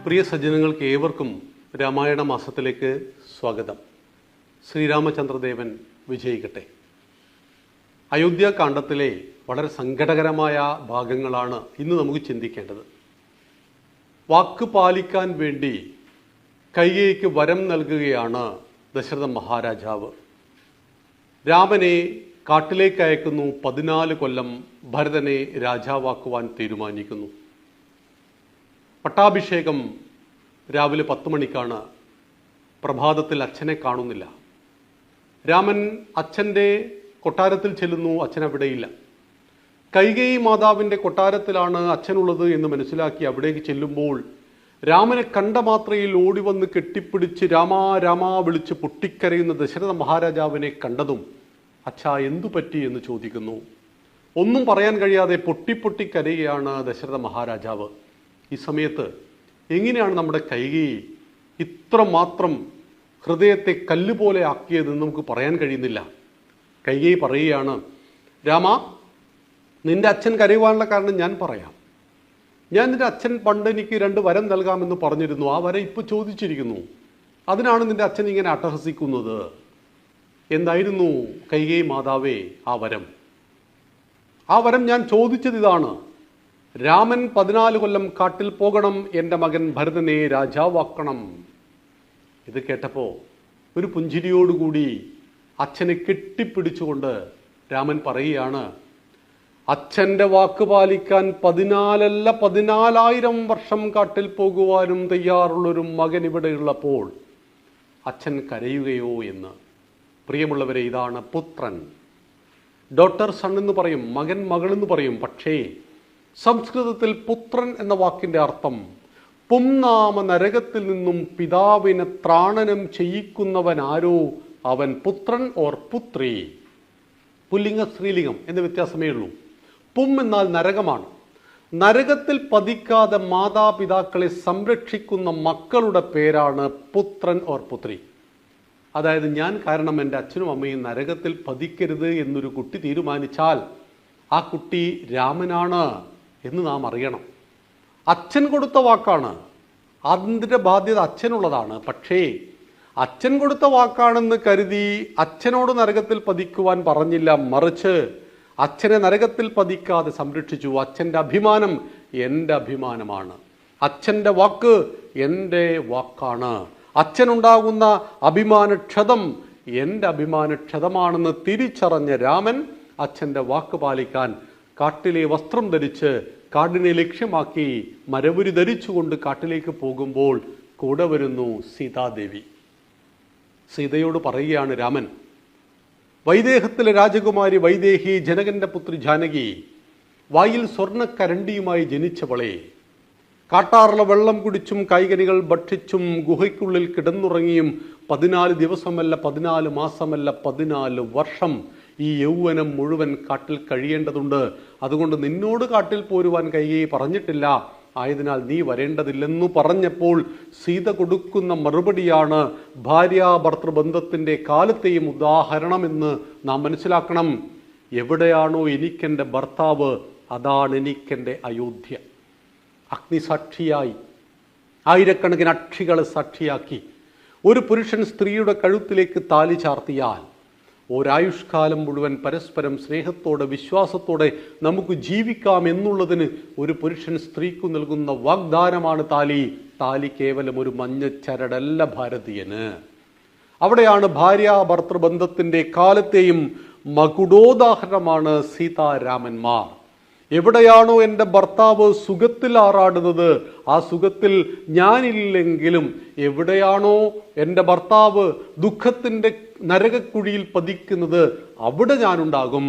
പ്രിയ സജ്ജനങ്ങൾക്ക് ഏവർക്കും രാമായണ മാസത്തിലേക്ക് സ്വാഗതം. ശ്രീരാമചന്ദ്രദേവൻ വിജയിക്കട്ടെ. അയോധ്യാകാണ്ഡത്തിലെ വളരെ സങ്കടകരമായ ഭാഗങ്ങളാണ് ഇന്ന് നമുക്ക് ചിന്തിക്കേണ്ടത്. വാക്ക് പാലിക്കാൻ വേണ്ടി കൈകേയിക്ക് വരം നൽകുകയാണ് ദശരഥ മഹാരാജാവ്. രാമനെ കാട്ടിലേക്ക് അയക്കുന്നു. 14 കൊല്ലം ഭരതനെ രാജാവാക്കുവാൻ തീരുമാനിക്കുന്നു. പട്ടാഭിഷേകം രാവിലെ 10 മണിക്കാണ്. പ്രഭാതത്തിൽ അച്ഛനെ കാണുന്നില്ല. രാമൻ അച്ഛൻ്റെ കൊട്ടാരത്തിൽ ചെല്ലുന്നു. അച്ഛൻ അവിടെയില്ല. കൈകേയി മാതാവിൻ്റെ കൊട്ടാരത്തിലാണ് അച്ഛനുള്ളത് എന്ന് മനസ്സിലാക്കി അവിടേക്ക് ചെല്ലുമ്പോൾ രാമനെ കണ്ട മാത്രയിൽ ഓടിവന്ന് കെട്ടിപ്പിടിച്ച് രാമാ രാമാ വിളിച്ച് പൊട്ടിക്കരയുന്ന ദശരഥ മഹാരാജാവിനെ കണ്ടതും അച്ഛാ എന്തു പറ്റി എന്ന് ചോദിക്കുന്നു. ഒന്നും പറയാൻ കഴിയാതെ പൊട്ടിക്കരയുകയാണ് ദശരഥ മഹാരാജാവ്. ഈ സമയത്ത് എങ്ങനെയാണ് നമ്മുടെ കൈകേയി ഇത്രമാത്രം ഹൃദയത്തെ കല്ലുപോലെ ആക്കിയതെന്ന് നമുക്ക് പറയാൻ കഴിയുന്നില്ല. കൈകേയി പറയുകയാണ്, രാമ, നിന്റെ അച്ഛൻ കരയുവാനുള്ള കാരണം ഞാൻ പറയാം. ഞാൻ നിന്റെ അച്ഛൻ പണ്ട് എനിക്ക് 2 വരം നൽകാമെന്ന് പറഞ്ഞിരുന്നു. ആ വരം ഇപ്പോൾ ചോദിച്ചിരിക്കുന്നു. അതിനാണ് നിന്റെ അച്ഛൻ ഇങ്ങനെ അട്ടഹസിക്കുന്നത്. എന്തായിരുന്നു കൈകേയി മാതാവേ ആ വരം? ആ വരം ഞാൻ ചോദിച്ചത് ഇതാണ്: രാമൻ 14 കൊല്ലം കാട്ടിൽ പോകണം, എൻ്റെ മകൻ ഭരതനെ രാജാവാക്കണം. ഇത് കേട്ടപ്പോൾ ഒരു പുഞ്ചിരിയോടുകൂടി അച്ഛനെ കെട്ടിപ്പിടിച്ചുകൊണ്ട് രാമൻ പറയുകയാണ്, അച്ഛൻ്റെ വാക്ക് പാലിക്കാൻ 14 14,000 വർഷം കാട്ടിൽ പോകുവാനും തയ്യാറുള്ളൊരു മകൻ ഇവിടെയുള്ളപ്പോൾ അച്ഛൻ കരയുകയോ എന്ന്. പ്രിയമുള്ളവരെ, ഇതാണ് പുത്രൻ. ഡോട്ടർ സൺ എന്ന് പറയും, മകൻ മകളെന്ന് പറയും. പക്ഷേ സംസ്കൃതത്തിൽ പുത്രൻ എന്ന വാക്കിൻ്റെ അർത്ഥം പുംനാമ നരകത്തിൽ നിന്നും പിതാവിനെ ത്രാണനം ചെയ്യിക്കുന്നവൻ ആരോ അവൻ പുത്രൻ ഓർ പുത്രി. പുല്ലിംഗ സ്ത്രീലിംഗം എന്ന വ്യത്യാസമേ ഉള്ളൂ. പും എന്നാൽ നരകമാണ്. നരകത്തിൽ പതിക്കാതെ മാതാപിതാക്കളെ സംരക്ഷിക്കുന്ന മക്കളുടെ പേരാണ് പുത്രൻ ഓർ പുത്രി. അതായത് ഞാൻ കാരണം എൻ്റെ അച്ഛനും അമ്മയും നരകത്തിൽ പതിക്കരുത് എന്നൊരു കുട്ടി തീരുമാനിച്ചാൽ ആ കുട്ടി രാമനാണ് എന്ന് നാം അറിയണം. അച്ഛൻ കൊടുത്ത വാക്കാണ്, അതിൻ്റെ ബാധ്യത അച്ഛനുള്ളതാണ്. പക്ഷേ അച്ഛൻ കൊടുത്ത വാക്കാണെന്ന് കരുതി അച്ഛനോട് നരകത്തിൽ പതിക്കുവാൻ പറഞ്ഞില്ല. മറിച്ച് അച്ഛനെ നരകത്തിൽ പതിക്കാതെ സംരക്ഷിച്ചു. അച്ഛൻ്റെ അഭിമാനം എൻ്റെ അഭിമാനമാണ്. അച്ഛൻ്റെ വാക്ക് എൻ്റെ വാക്കാണ്. അച്ഛനുണ്ടാകുന്ന അഭിമാനക്ഷതം എൻ്റെ അഭിമാനക്ഷതമാണെന്ന് തിരിച്ചറിഞ്ഞ രാമൻ അച്ഛൻ്റെ വാക്ക് പാലിക്കാൻ കാട്ടിലെ വസ്ത്രം ധരിച്ച് കാടിനെ ലക്ഷ്യമാക്കി മരവുരി ധരിച്ചുകൊണ്ട് കാട്ടിലേക്ക് പോകുമ്പോൾ കൂടെ വരുന്നു സീതാദേവി. സീതയോട് പറയുകയാണ് രാമൻ, വൈദേഹത്തിലെ രാജകുമാരി വൈദേഹി, ജനകന്റെ പുത്രി ജാനകി, വായിൽ സ്വർണ്ണക്കരണ്ടിയുമായി ജനിച്ചവളെ, കാട്ടാറുള്ള വെള്ളം കുടിച്ചും കായ്കനികൾ ഭക്ഷിച്ചും ഗുഹയ്ക്കുള്ളിൽ കിടന്നുറങ്ങിയും 14 ദിവസമല്ല, 14 മാസമല്ല, 14 വർഷം ഈ യൗവനം മുഴുവൻ കാട്ടിൽ കഴിയേണ്ടതുണ്ട്. അതുകൊണ്ട് നിന്നോട് കാട്ടിൽ പോരുവാൻ കൈകേയി പറഞ്ഞിട്ടില്ല. ആയതിനാൽ നീ വരേണ്ടതില്ലെന്നു പറഞ്ഞപ്പോൾ സീത കൊടുക്കുന്ന മറുപടിയാണ് ഭാര്യാഭർത്തൃബന്ധത്തിൻ്റെ കാലത്തെയും ഉദാഹരണമെന്ന് നാം മനസ്സിലാക്കണം. എവിടെയാണോ എനിക്കെൻ്റെ ഭർത്താവ്, അതാണ് എനിക്കെൻ്റെ അയോധ്യ. അഗ്നിസാക്ഷിയായി ആയിരക്കണക്കിന് അക്ഷികളെ സാക്ഷിയാക്കി ഒരു പുരുഷൻ സ്ത്രീയുടെ കഴുത്തിലേക്ക് താലി ചാർത്തിയാൽ ഒരായുഷ്കാലം മുഴുവൻ പരസ്പരം സ്നേഹത്തോടെ വിശ്വാസത്തോടെ നമുക്ക് ജീവിക്കാം എന്നുള്ളതിന് ഒരു പുരുഷൻ സ്ത്രീക്കു നൽകുന്ന വാഗ്ദാനമാണ് താലി. താലി കേവലം ഒരു മഞ്ഞച്ചരടല്ല ഭാരതീയന്. അവിടെയാണ് ഭാര്യാഭർത്തൃബന്ധത്തിൻ്റെ കാലത്തെയും മകുടോദാഹരണമാണ് സീതാരാമന്മാർ. എവിടെയാണോ എൻ്റെ ഭർത്താവ് സുഖത്തിൽ ആറാടുന്നത്, ആ സുഖത്തിൽ ഞാനില്ലെങ്കിലും എവിടെയാണോ എൻ്റെ ഭർത്താവ് ദുഃഖത്തിൻ്റെ നരകക്കുഴിയിൽ പതിക്കുന്നത്, അവിടെ ഞാനുണ്ടാകും.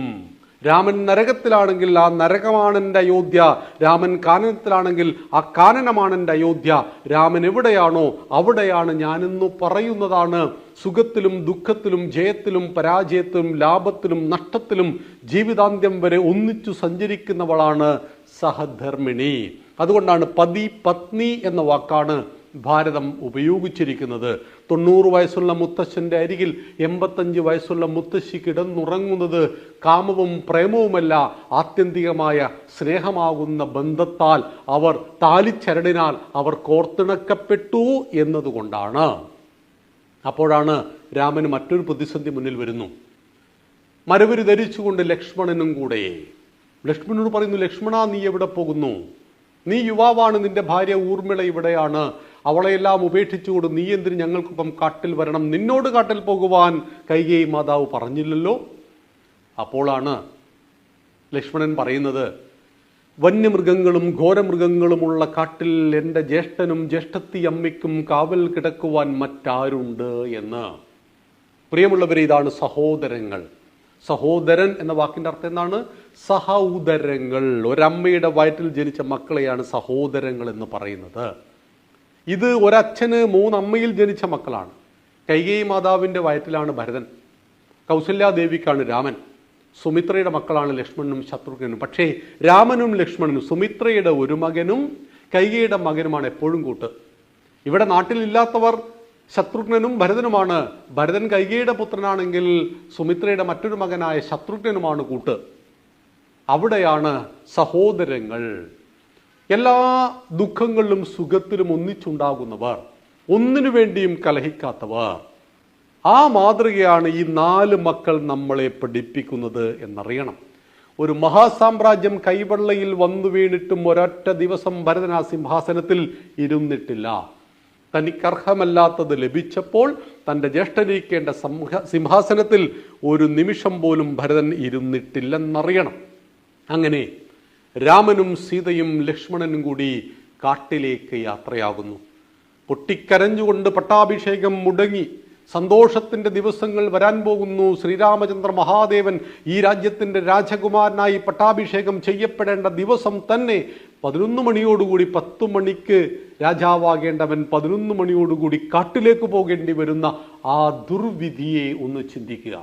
രാമൻ നരകത്തിലാണെങ്കിൽ ആ നരകമാണ് എൻ്റെ അയോധ്യ. രാമൻ കാനനത്തിലാണെങ്കിൽ ആ കാനനമാണ് എൻ്റെ അയോധ്യ. രാമൻ എവിടെയാണോ അവിടെയാണ് ഞാനെന്നു പറയുന്നതാണ്. സുഖത്തിലും ദുഃഖത്തിലും ജയത്തിലും പരാജയത്തിലും ലാഭത്തിലും നഷ്ടത്തിലും ജീവിതാന്ത്യം വരെ ഒന്നിച്ചു സഞ്ചരിക്കുന്നവളാണ് സഹധർമ്മിണി. അതുകൊണ്ടാണ് പതി പത്നി എന്ന വാക്കാണ് ഭാരതം ഉപയോഗിച്ചിരിക്കുന്നത്. 90 വയസ്സുള്ള മുത്തശ്ശൻ്റെ അരികിൽ 85 വയസ്സുള്ള മുത്തശ്ശി കിടന്നുറങ്ങുന്നത് കാമവും പ്രേമവുമല്ല, ആത്യന്തികമായ സ്നേഹമാകുന്ന ബന്ധത്താൽ, അവർ താലിച്ചരടിനാൽ അവർ കോർത്തിണക്കപ്പെട്ടു എന്നതുകൊണ്ടാണ്. അപ്പോഴാണ് രാമന് മറ്റൊരു പ്രതിസന്ധി മുന്നിൽ വരുന്നു. മരവരി ധരിച്ചുകൊണ്ട് ലക്ഷ്മണനും കൂടെ. ലക്ഷ്മണനോട് പറയുന്നു, ലക്ഷ്മണ, നീ എവിടെ പോകുന്നു? നീ യുവാവാണ്, നിന്റെ ഭാര്യ ഊർമിള ഇവിടെയാണ്, അവളെയെല്ലാം ഉപേക്ഷിച്ചുകൊണ്ട് നീ എന്തിന് ഞങ്ങൾക്കൊപ്പം കാട്ടിൽ വരണം? നിന്നോട് കാട്ടിൽ പോകുവാൻ കൈകേയി മാതാവ് പറഞ്ഞില്ലല്ലോ. അപ്പോഴാണ് ലക്ഷ്മണൻ പറയുന്നത്, വന്യമൃഗങ്ങളും ഘോരമൃഗങ്ങളുമുള്ള കാട്ടിൽ എൻ്റെ ജ്യേഷ്ഠനും ജ്യേഷ്ഠത്തി അമ്മയ്ക്കും കാവൽ കിടക്കുവാൻ മറ്റാരുണ്ട് എന്ന്. പ്രിയമുള്ളവരെ, ഇതാണ് സഹോദരങ്ങൾ. സഹോദരൻ എന്ന വാക്കിൻ്റെ അർത്ഥം എന്താണ്? സഹോദരങ്ങൾ. ഒരമ്മയുടെ വയറ്റിൽ ജനിച്ച മക്കളെയാണ് സഹോദരങ്ങൾ എന്ന് പറയുന്നത്. ഇത് ഒരച്ഛന് 3 അമ്മയിൽ ജനിച്ച മക്കളാണ്. കൈകേയി മാതാവിൻ്റെ വയറ്റിലാണ് ഭരതൻ, കൗസല്യാദേവിക്കാണ് രാമൻ, സുമിത്രയുടെ മക്കളാണ് ലക്ഷ്മണനും ശത്രുഘ്നനും. പക്ഷേ രാമനും ലക്ഷ്മണനും, സുമിത്രയുടെ ഒരു മകനും കൈകേയിയുടെ മകനുമാണ് എപ്പോഴും കൂട്ട്. ഇവിടെ നാട്ടിലില്ലാത്തവർ ശത്രുഘ്നനും ഭരതനുമാണ്. ഭരതൻ കൈകേയിയുടെ പുത്രനാണെങ്കിൽ സുമിത്രയുടെ മറ്റൊരു മകനായ ശത്രുഘ്നനുമാണ് കൂട്ട്. അവിടെയാണ് സഹോദരങ്ങൾ. എല്ലാ ദുഃഖങ്ങളിലും സുഖത്തിലും ഒന്നിച്ചുണ്ടാകുന്നവർ, ഒന്നിനു വേണ്ടിയും കലഹിക്കാത്തവർ. ആ മാതൃകയാണ് ഈ 4 മക്കൾ നമ്മളെ പഠിപ്പിക്കുന്നത് എന്നറിയണം. ഒരു മഹാസാമ്രാജ്യം കൈവെള്ളയിൽ വന്നു വീണിട്ടും ഒരൊറ്റ ദിവസം ഭരതൻ ആ സിംഹാസനത്തിൽ ഇരുന്നിട്ടില്ല. തനിക്കർഹമല്ലാത്തത് ലഭിച്ചപ്പോൾ തൻ്റെ ജ്യേഷ്ഠനിരിക്കേണ്ട സിംഹാസനത്തിൽ ഒരു നിമിഷം പോലും ഭരതൻ ഇരുന്നിട്ടില്ലെന്നറിയണം. അങ്ങനെ രാമനും സീതയും ലക്ഷ്മണനും കൂടി കാട്ടിലേക്ക് യാത്രയാകുന്നു. പൊട്ടിക്കരഞ്ഞുകൊണ്ട് പട്ടാഭിഷേകം മുടങ്ങി. സന്തോഷത്തിൻ്റെ ദിവസങ്ങൾ വരാൻ പോകുന്നു. ശ്രീരാമചന്ദ്ര മഹാദേവൻ ഈ രാജ്യത്തിൻ്റെ രാജകുമാരനായി പട്ടാഭിഷേകം ചെയ്യപ്പെടേണ്ട ദിവസം തന്നെ 11 മണിയോടുകൂടി 10 മണിക്ക് രാജാവാകേണ്ടവൻ 11 മണിയോടുകൂടി കാട്ടിലേക്ക് പോകേണ്ടി വരുന്ന ആ ദുർവിധിയെ ഒന്ന് ചിന്തിക്കുക.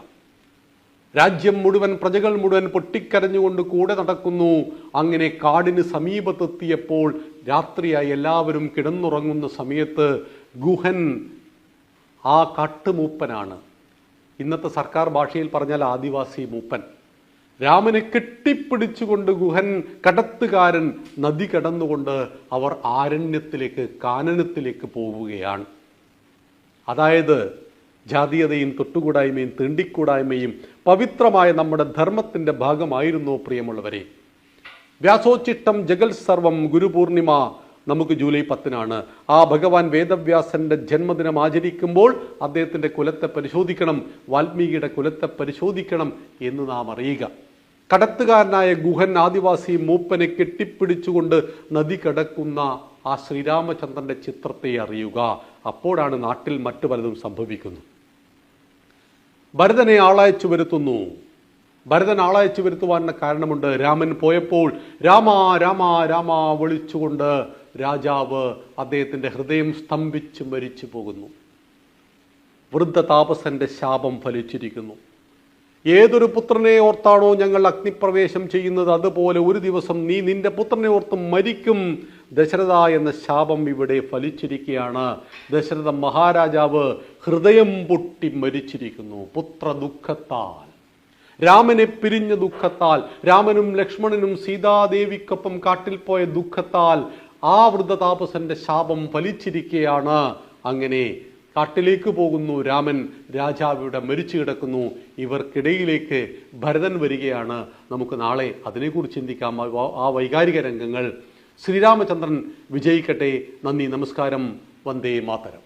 രാജ്യം മുഴുവൻ, പ്രജകൾ മുഴുവൻ പൊട്ടിക്കരഞ്ഞുകൊണ്ട് കൂടെ നടക്കുന്നു. അങ്ങനെ കാടിന് സമീപത്തെത്തിയപ്പോൾ രാത്രിയായി. എല്ലാവരും കിടന്നുറങ്ങുന്ന സമയത്ത് ഗുഹൻ, ആ കാട്ടുമൂപ്പനാണ്, ഇന്നത്തെ സർക്കാർ ഭാഷയിൽ പറഞ്ഞാൽ ആദിവാസി മൂപ്പൻ, രാമനെ കെട്ടിപ്പിടിച്ചുകൊണ്ട് ഗുഹൻ, കടത്തുകാരൻ നദി കടന്നുകൊണ്ട് അവർ ആരണ്യത്തിലേക്ക്, കാനനത്തിലേക്ക് പോവുകയാണ്. അതായത് ജാതീയതയും തൊട്ടുകൂടായ്മയും തീണ്ടിക്കൂടായ്മയും പവിത്രമായ നമ്മുടെ ധർമ്മത്തിൻ്റെ ഭാഗമായിരുന്നു പ്രിയമുള്ളവരെ. വ്യാസോച്ചിഷ്ടം ജഗൽ സർവം ഗുരുപൂർണിമ നമുക്ക് ജൂലൈ 10-നാണ്. ആ ഭഗവാൻ വേദവ്യാസന്റെ ജന്മദിനം ആചരിക്കുമ്പോൾ അദ്ദേഹത്തിൻ്റെ കുലത്തെ പരിശോധിക്കണം, വാൽമീകിയുടെ കുലത്തെ പരിശോധിക്കണം എന്ന് നാം അറിയുക. കടത്തുകാരനായ ഗുഹൻ ആദിവാസി മൂപ്പനെ കെട്ടിപ്പിടിച്ചുകൊണ്ട് നദി കടക്കുന്ന ആ ശ്രീരാമചന്ദ്രന്റെ ചിത്രത്തെ അറിയുക. അപ്പോഴാണ് നാട്ടിൽ മറ്റു പലതും സംഭവിക്കുന്നു. ഭരതനെ ആളയച്ചു വരുത്തുന്നു. ഭരതൻ ആളയച്ചു വരുത്തുവാനുള്ള കാരണമുണ്ട്. രാമൻ പോയപ്പോൾ രാമ രാമ രാമ വിളിച്ചുകൊണ്ട് രാജാവ്, അദ്ദേഹത്തിൻ്റെ ഹൃദയം സ്തംഭിച്ച് മരിച്ചു പോകുന്നു. വൃദ്ധ താപസന്റെ ശാപം ഫലിച്ചിരിക്കുന്നു. ഏതൊരു പുത്രനെ ഓർത്താണോ ഞങ്ങൾ അഗ്നിപ്രവേശം ചെയ്യുന്നത്, അതുപോലെ ഒരു ദിവസം നീ നിന്റെ പുത്രനെ ഓർത്ത് മരിക്കും. ദശരഥ എന്ന ശാപം ഇവിടെ ഫലിച്ചിരിക്കുകയാണ്. ദശരഥ മഹാരാജാവ് ഹൃദയം പൊട്ടി മരിച്ചിരിക്കുന്നു. പുത്ര ദുഃഖത്താൽ, രാമനെ പിരിഞ്ഞ ദുഃഖത്താൽ, രാമനും ലക്ഷ്മണനും സീതാദേവിക്കൊപ്പം കാട്ടിൽ പോയ ദുഃഖത്താൽ ആ വൃദ്ധതാപസന്റെ ശാപം ഫലിച്ചിരിക്കുകയാണ്. അങ്ങനെ കാട്ടിലേക്ക് പോകുന്നു രാമൻ. രാജാവിവിടെ മരിച്ചു കിടക്കുന്നു. ഇവർക്കിടയിലേക്ക് ഭരതൻ വരികയാണ്. നമുക്ക് നാളെ അതിനെക്കുറിച്ച് ചിന്തിക്കാം, ആ വൈകാരിക രംഗങ്ങൾ. ശ്രീരാമചന്ദ്രൻ വിജയിക്കട്ടെ. നന്ദി, നമസ്കാരം. വന്ദേ മാതരം.